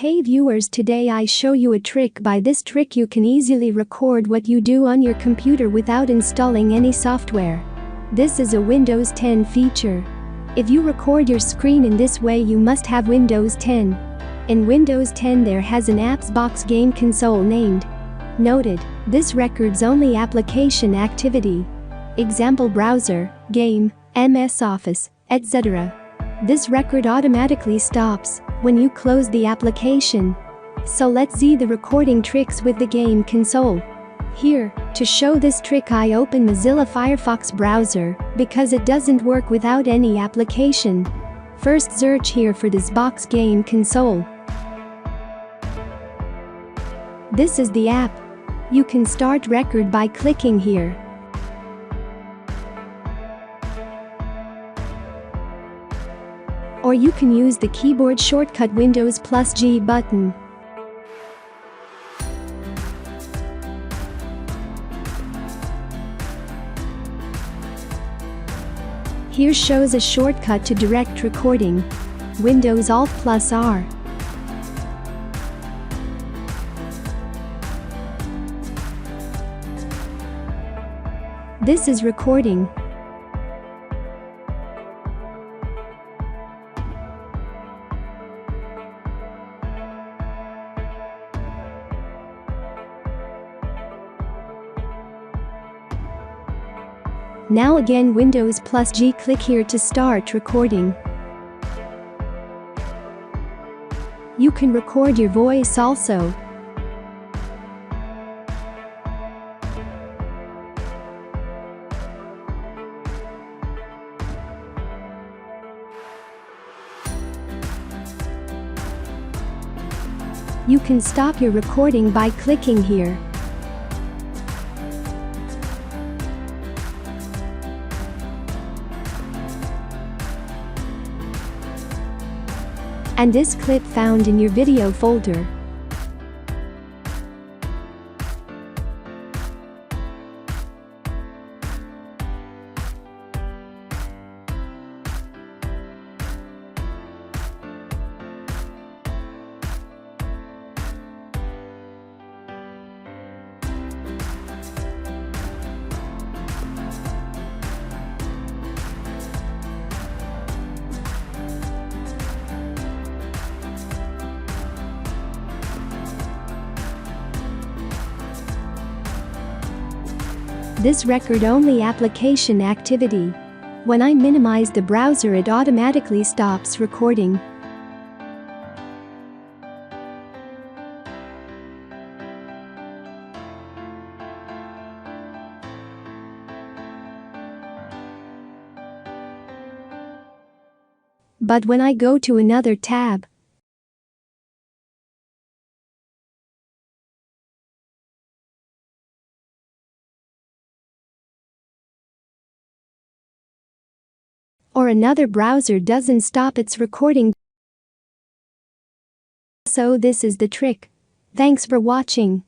Hey viewers, today I show you a trick. By this trick you can easily record what you do on your computer without installing any software. This is a Windows 10 feature. If you record your screen in this way, you must have Windows 10. In Windows 10 there has an apps box game console named. Noted, this records only application activity. Example browser, game, MS Office, etc. This record automatically stops when you close the application. So let's see the recording tricks with the game console. Here, to show this trick I open Mozilla Firefox browser because it doesn't work without any application. First search here for this box game console. This is the app. You can start record by clicking here. Or you can use the keyboard shortcut Windows +G button. Here shows a shortcut to direct recording. Windows Alt+R. This is recording. Now again Windows +G, click here to start recording. You can record your voice also. You can stop your recording by clicking here. And this clip found in your video folder. This record only application activity. When I minimize the browser it automatically stops recording. But when I go to another tab, or another browser doesn't stop its recording. So this is the trick. Thanks for watching.